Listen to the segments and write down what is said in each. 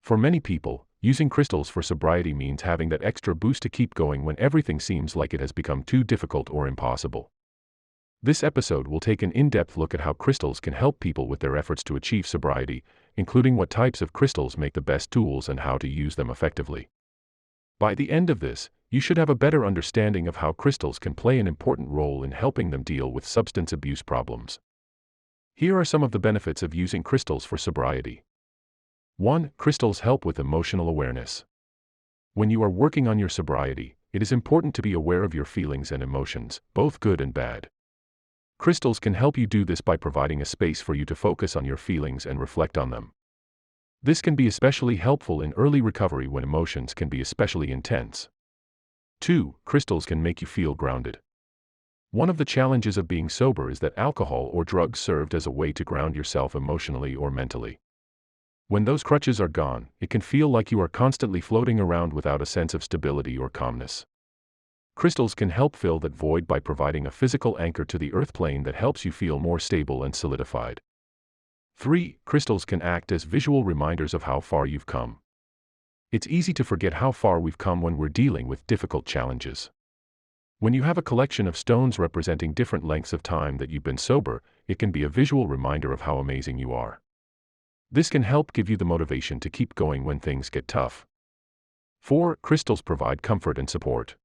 For many people, using crystals for sobriety means having that extra boost to keep going when everything seems like it has become too difficult or impossible. This episode will take an in-depth look at how crystals can help people with their efforts to achieve sobriety, including what types of crystals make the best tools and how to use them effectively. By the end of this, you should have a better understanding of how crystals can play an important role in helping them deal with substance abuse problems. Here are some of the benefits of using crystals for sobriety. 1. Crystals help with emotional awareness. When you are working on your sobriety, it is important to be aware of your feelings and emotions, both good and bad. Crystals can help you do this by providing a space for you to focus on your feelings and reflect on them. This can be especially helpful in early recovery when emotions can be especially intense. 2. Crystals can make you feel grounded. One of the challenges of being sober is that alcohol or drugs served as a way to ground yourself emotionally or mentally. When those crutches are gone, it can feel like you are constantly floating around without a sense of stability or calmness. Crystals can help fill that void by providing a physical anchor to the earth plane that helps you feel more stable and solidified. 3. Crystals can act as visual reminders of how far you've come. It's easy to forget how far we've come when we're dealing with difficult challenges. When you have a collection of stones representing different lengths of time that you've been sober, it can be a visual reminder of how amazing you are. This can help give you the motivation to keep going when things get tough. 4. Crystals provide comfort and support.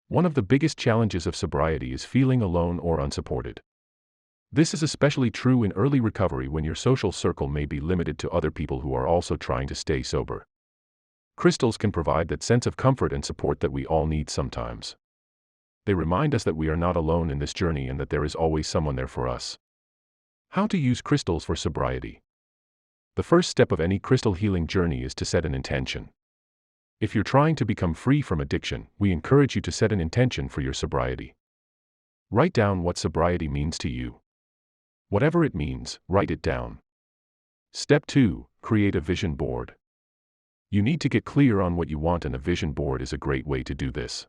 One of the biggest challenges of sobriety is feeling alone or unsupported. This is especially true in early recovery when your social circle may be limited to other people who are also trying to stay sober. Crystals can provide that sense of comfort and support that we all need sometimes. They remind us that we are not alone in this journey and that there is always someone there for us. How to use crystals for sobriety. The first step of any crystal healing journey is to set an intention. If you're trying to become free from addiction, we encourage you to set an intention for your sobriety. Write down what sobriety means to you. Whatever it means, write it down. Step 2. Create a vision board. You need to get clear on what you want, and a vision board is a great way to do this.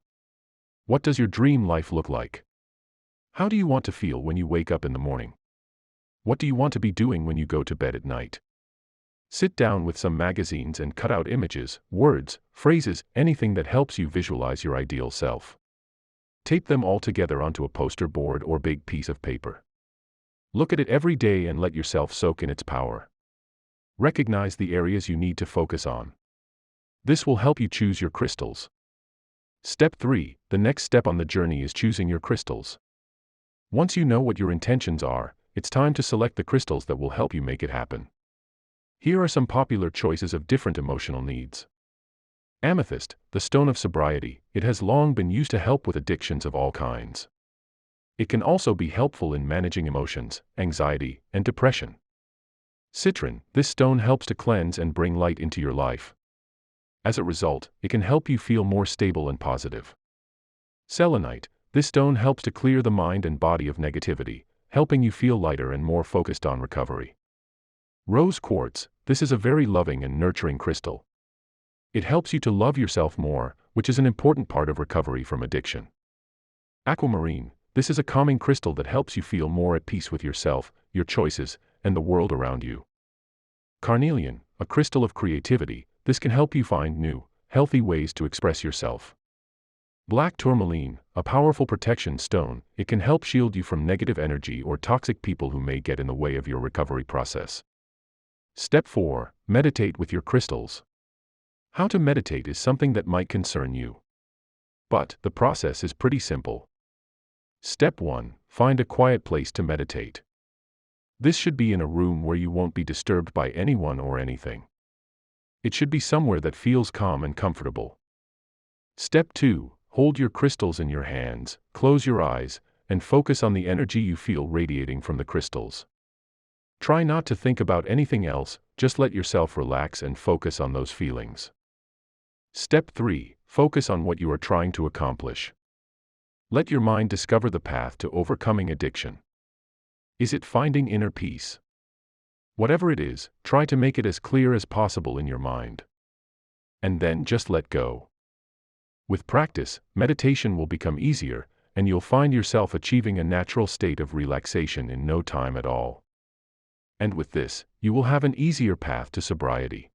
What does your dream life look like? How do you want to feel when you wake up in the morning? What do you want to be doing when you go to bed at night? Sit down with some magazines and cut out images, words, phrases, anything that helps you visualize your ideal self. Tape them all together onto a poster board or big piece of paper. Look at it every day and let yourself soak in its power. Recognize the areas you need to focus on. This will help you choose your crystals. Step 3. The next step on the journey is choosing your crystals. Once you know what your intentions are, it's time to select the crystals that will help you make it happen. Here are some popular choices of different emotional needs. Amethyst, the stone of sobriety. It has long been used to help with addictions of all kinds. It can also be helpful in managing emotions, anxiety, and depression. Citron, this stone helps to cleanse and bring light into your life. As a result, it can help you feel more stable and positive. Selenite, this stone helps to clear the mind and body of negativity, helping you feel lighter and more focused on recovery. Rose quartz, this is a very loving and nurturing crystal. It helps you to love yourself more, which is an important part of recovery from addiction. Aquamarine, this is a calming crystal that helps you feel more at peace with yourself, your choices, and the world around you. Carnelian, a crystal of creativity, this can help you find new, healthy ways to express yourself. Black tourmaline, a powerful protection stone, it can help shield you from negative energy or toxic people who may get in the way of your recovery process. Step 4. Meditate with your crystals. How to meditate is something that might concern you. But the process is pretty simple. Step 1. Find a quiet place to meditate. This should be in a room where you won't be disturbed by anyone or anything. It should be somewhere that feels calm and comfortable. Step 2. Hold your crystals in your hands, close your eyes, and focus on the energy you feel radiating from the crystals. Try not to think about anything else, just let yourself relax and focus on those feelings. Step 3. Focus on what you are trying to accomplish. Let your mind discover the path to overcoming addiction. Is it finding inner peace? Whatever it is, try to make it as clear as possible in your mind. And then just let go. With practice, meditation will become easier, and you'll find yourself achieving a natural state of relaxation in no time at all. And with this, you will have an easier path to sobriety.